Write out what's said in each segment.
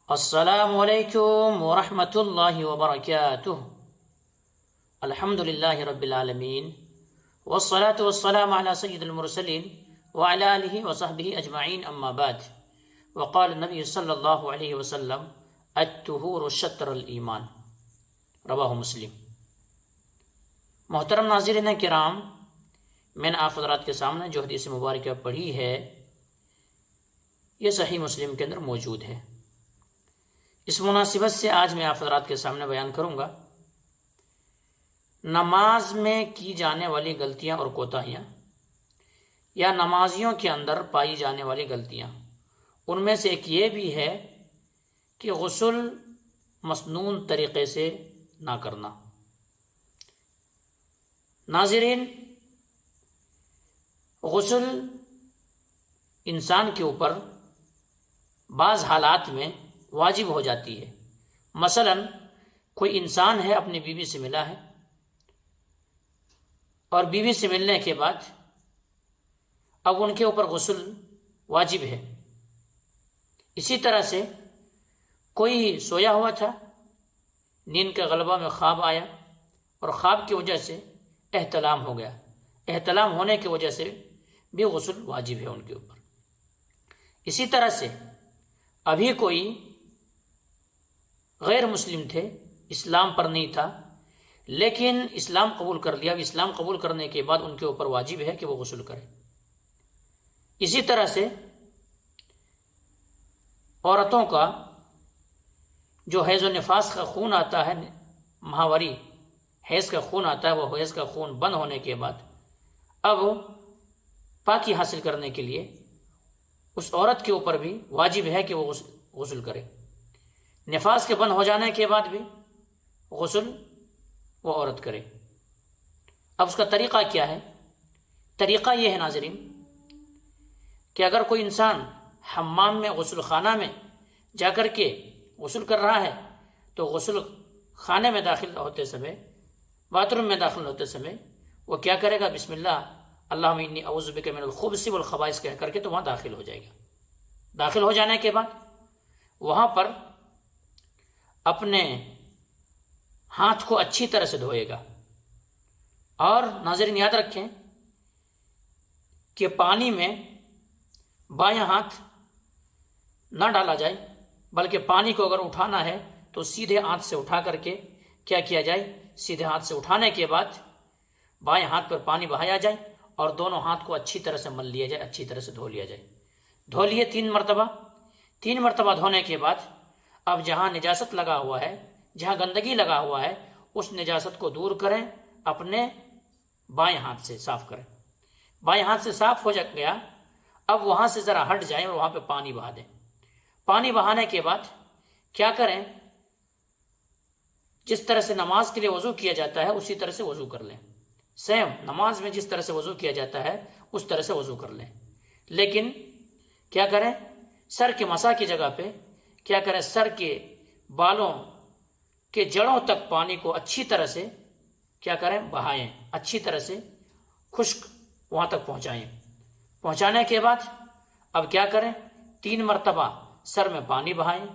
السلام علیکم ورحمۃ اللہ وبرکاتہ۔ الحمد للہ رب العالمین والصلاة والسلام علی سید المرسلین وعلی آلہ وصحبہ اجمعین، اما بعد۔ وقال النبی صلی اللہ علیہ وسلم الطہور شطر الایمان، رواہ مسلم۔ محترم ناظرین کرام، میں نے آپ حضرات کے سامنے جو حدیث مبارکہ پڑھی ہے یہ صحیح مسلم کے اندر موجود ہے۔ اس مناسبت سے آج میں آپ حضرات کے سامنے بیان کروں گا نماز میں کی جانے والی غلطیاں اور کوتاہیاں، یا نمازیوں کے اندر پائی جانے والی غلطیاں۔ ان میں سے ایک یہ بھی ہے کہ غسل مسنون طریقے سے نہ کرنا۔ ناظرین، غسل انسان کے اوپر بعض حالات میں واجب ہو جاتی ہے۔ مثلا کوئی انسان ہے، اپنی بیوی سے ملا ہے، اور بیوی سے ملنے کے بعد اب ان کے اوپر غسل واجب ہے۔ اسی طرح سے کوئی سویا ہوا تھا، نیند کے غلبہ میں خواب آیا، اور خواب کی وجہ سے احتلام ہو گیا۔ احتلام ہونے کی وجہ سے بھی غسل واجب ہے ان کے اوپر۔ اسی طرح سے ابھی کوئی غیر مسلم تھے، اسلام پر نہیں تھا، لیکن اسلام قبول کر لیا۔ اب اسلام قبول کرنے کے بعد ان کے اوپر واجب ہے کہ وہ غسل کرے۔ اسی طرح سے عورتوں کا جو حیض و نفاس کا خون آتا ہے، ماہواری حیض کا خون آتا ہے، وہ حیض کا خون بند ہونے کے بعد اب پاکی حاصل کرنے کے لیے اس عورت کے اوپر بھی واجب ہے کہ وہ غسل کرے۔ نفاس کے بند ہو جانے کے بعد بھی غسل وہ عورت کرے۔ اب اس کا طریقہ کیا ہے؟ طریقہ یہ ہے ناظرین کہ اگر کوئی انسان حمام میں، غسل خانہ میں جا کر کے غسل کر رہا ہے تو غسل خانے میں داخل ہوتے سمے، باتھ روم میں داخل ہوتے سمے وہ کیا کرے گا؟ بسم اللہ اللہم انی اعوذ بک من الخبث والخبائث کہہ کر کے تو وہاں داخل ہو جائے گا۔ داخل ہو جانے کے بعد وہاں پر اپنے ہاتھ کو اچھی طرح سے دھوئے گا، اور ناظرین یاد رکھیں کہ پانی میں بایاں ہاتھ نہ ڈالا جائے، بلکہ پانی کو اگر اٹھانا ہے تو سیدھے ہاتھ سے اٹھا کر کے کیا کیا جائے؟ سیدھے ہاتھ سے اٹھانے کے بعد بائیں ہاتھ پر پانی بہایا جائے اور دونوں ہاتھ کو اچھی طرح سے مل لیا جائے، اچھی طرح سے دھو لیا جائے۔ دھو لیے 3 مرتبہ۔ 3 مرتبہ دھونے کے بعد اب جہاں نجاست لگا ہوا ہے، جہاں گندگی لگا ہوا ہے، اس نجاست کو دور کریں، اپنے بائیں ہاتھ سے صاف کریں۔ بائیں ہاتھ سے صاف ہو گیا، اب وہاں سے ذرا ہٹ جائیں اور وہاں پہ پانی بہا دیں۔ پانی بہانے کے بعد کیا کریں؟ جس طرح سے نماز کے لیے وضو کیا جاتا ہے اسی طرح سے وضو کر لیں۔ سیم نماز میں جس طرح سے وضو کیا جاتا ہے اس طرح سے وضو کر لیں، لیکن کیا کریں؟ سر کے مسا کی جگہ پہ کیا کریں؟ سر کے بالوں کے جڑوں تک پانی کو اچھی طرح سے کیا کریں؟ بہائیں، اچھی طرح سے خشک وہاں تک پہنچائیں۔ پہنچانے کے بعد اب کیا کریں؟ 3 مرتبہ سر میں پانی بہائیں،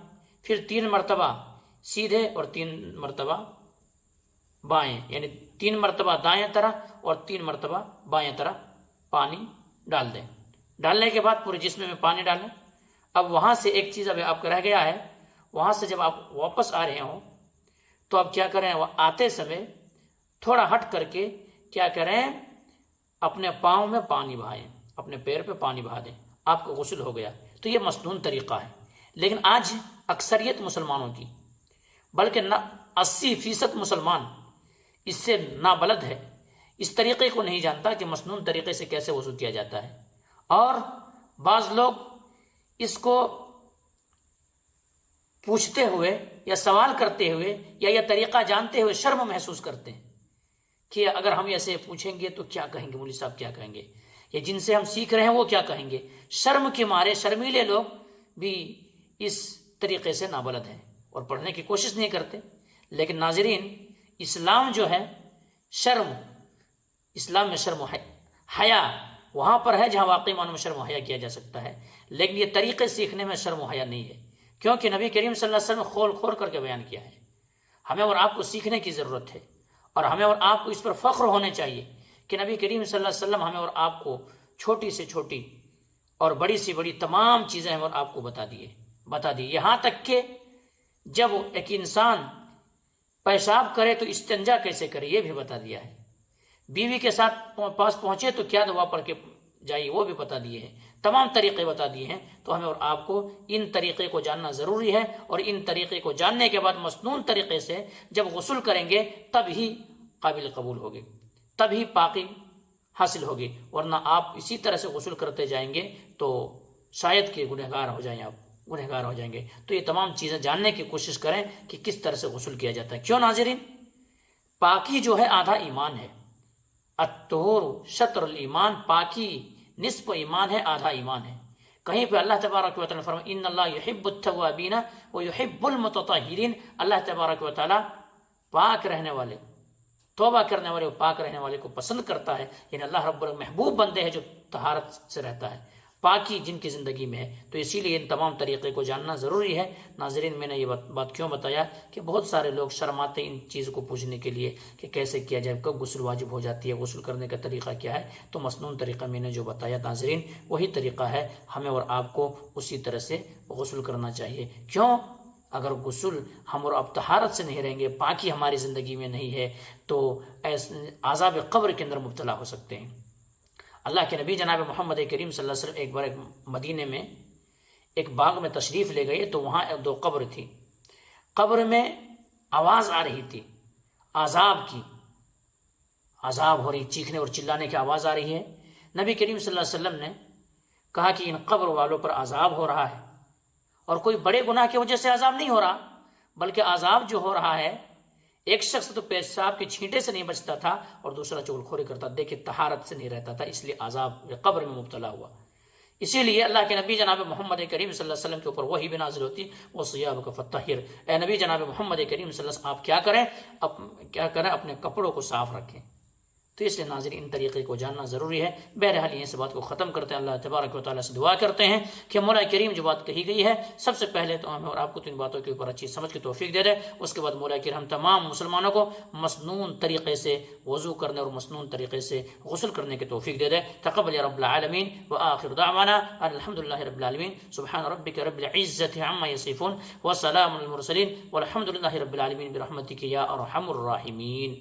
پھر 3 مرتبہ سیدھے اور 3 مرتبہ بائیں، یعنی 3 مرتبہ دائیں طرف اور 3 مرتبہ بائیں طرف پانی ڈال دیں۔ ڈالنے کے بعد پورے جسم میں پانی ڈالیں۔ اب وہاں سے ایک چیز اب آپ کا رہ گیا ہے، وہاں سے جب آپ واپس آ رہے ہوں تو اب کیا کریں؟ آتے سمے تھوڑا ہٹ کر کے کیا کریں؟ اپنے پاؤں میں پانی بہائیں، اپنے پیر پہ پانی بہا دیں، آپ کو غسل ہو گیا۔ تو یہ مسنون طریقہ ہے، لیکن آج اکثریت مسلمانوں کی، بلکہ 80% مسلمان اس سے نابلد ہے، اس طریقے کو نہیں جانتا کہ مسنون طریقے سے کیسے وضو کیا جاتا ہے۔ اور بعض لوگ اس کو پوچھتے ہوئے یا سوال کرتے ہوئے یا یہ طریقہ جانتے ہوئے شرم محسوس کرتے ہیں کہ اگر ہم ایسے پوچھیں گے تو کیا کہیں گے، مولوی صاحب کیا کہیں گے، یا جن سے ہم سیکھ رہے ہیں وہ کیا کہیں گے۔ شرم کے مارے شرمیلے لوگ بھی اس طریقے سے نابلد ہیں اور پڑھنے کی کوشش نہیں کرتے۔ لیکن ناظرین، اسلام جو ہے شرم، اسلام میں شرم و حیا وہاں پر ہے جہاں واقعی معنوں میں شرم و حیا کیا جا سکتا ہے، لیکن یہ طریقے سیکھنے میں شرم و حیا نہیں ہے۔ کیونکہ نبی کریم صلی اللہ علیہ وسلم نے کھول کھول کر کے بیان کیا ہے. ہمیں اور آپ کو سیکھنے کی ضرورت ہے، اور ہمیں اور آپ کو اس پر فخر ہونے چاہیے کہ نبی کریم صلی اللہ علیہ وسلم ہمیں اور آپ کو چھوٹی سے چھوٹی اور بڑی سے بڑی تمام چیزیں ہمیں اور آپ کو بتا دی. یہاں تک کہ جب ایک انسان پیشاب کرے تو استنجا کیسے کرے یہ بھی بتا دیا ہے. بیوی کے ساتھ پاس پہنچے تو کیا دعا پڑھ کے جائیے وہ بھی بتا دیے ہیں. تمام طریقے بتا دیے ہیں. تو ہمیں اور آپ کو ان طریقے کو جاننا ضروری ہے، اور ان طریقے کو جاننے کے بعد مسنون طریقے سے جب غسل کریں گے تب ہی قابل قبول ہوگی، تب ہی پاکی حاصل ہوگی. ورنہ آپ اسی طرح سے غسل کرتے جائیں گے تو شاید کہ گنہگار ہو جائیں گے. تو یہ تمام چیزیں جاننے کی کوشش کریں کہ کس طرح سے غسل کیا جاتا ہے. کیوں ناظرین؟ پاکی جو ہے آدھا ایمان ہے. الطہور شطر الایمان، پاکی نصف ایمان ہے، آدھا ایمان ہے. کہیں پہ اللہ تبارک و تعالیٰ فرمائے ان اللہ یحب التوابین ویحب المتطہرین. اللہ تبارک و تعالیٰ پاک رہنے والے، توبہ کرنے والے، پاک رہنے والے کو پسند کرتا ہے. یعنی اللہ رب محبوب بندے ہیں جو طہارت سے رہتا ہے، پاکی جن کی زندگی میں ہے. تو اسی لیے ان تمام طریقے کو جاننا ضروری ہے. ناظرین، میں نے یہ بات کیوں بتایا کہ بہت سارے لوگ شرماتے ان چیز کو پوچھنے کے لیے کہ کیسے کیا جائے، کب غسل واجب ہو جاتی ہے، غسل کرنے کا طریقہ کیا ہے. تو مسنون طریقہ میں نے جو بتایا ناظرین وہی طریقہ ہے. ہمیں اور آپ کو اسی طرح سے غسل کرنا چاہیے. کیوں؟ اگر غسل ہم اور اب طہارت سے نہیں رہیں گے، پاکی ہماری زندگی میں نہیں ہے، تو عذاب قبر کے اندر مبتلا ہو سکتے ہیں. اللہ کے نبی جناب محمد کریم صلی اللہ علیہ وسلم ایک بار مدینے میں ایک باغ میں تشریف لے گئے تو وہاں دو قبر تھی. قبر میں آواز آ رہی تھی عذاب کی، عذاب ہو رہی، چیخنے اور چلانے کی آواز آ رہی ہے. نبی کریم صلی اللہ علیہ وسلم نے کہا کہ ان قبر والوں پر عذاب ہو رہا ہے، اور کوئی بڑے گناہ کی وجہ سے عذاب نہیں ہو رہا، بلکہ عذاب جو ہو رہا ہے، ایک شخص تو پیشاب کے چھینٹے سے نہیں بچتا تھا اور دوسرا چغلخوری کرتا، دیکھیں طہارت سے نہیں رہتا تھا، اس لیے عذاب قبر میں مبتلا ہوا. اسی لیے اللہ کے نبی جناب محمد کریم صلی اللہ علیہ وسلم کے اوپر وحی بھی نازل ہوتی وہ ثیابک فطہر. اے نبی جناب محمد کریم صلی اللہ علیہ وسلم آپ کیا کریں اپنے کپڑوں کو صاف رکھیں. تو اس لیے ناظرین ان طریقے کو جاننا ضروری ہے. بہرحال یہ سے بات کو ختم کرتے ہیں. اللہ تبارک و تعالیٰ سے دعا کرتے ہیں کہ مولا کریم جو بات کہی گئی ہے سب سے پہلے تو ہمیں اور آپ کو تو ان باتوں کے اوپر اچھی سمجھ کی توفیق دے دے. اس کے بعد مولا کریم ہم تمام مسلمانوں کو مسنون طریقے سے وضو کرنے اور مسنون طریقے سے غسل کرنے کی توفیق دے دے. تقبل یا رب العالمین. وآخر دعوانا الحمدللہ رب العالمین. سبحان ربک رب العزة عما یصفون وسلام المرسلین والحمدللہ رب العالمین برحمتک یا ارحم الراحمین.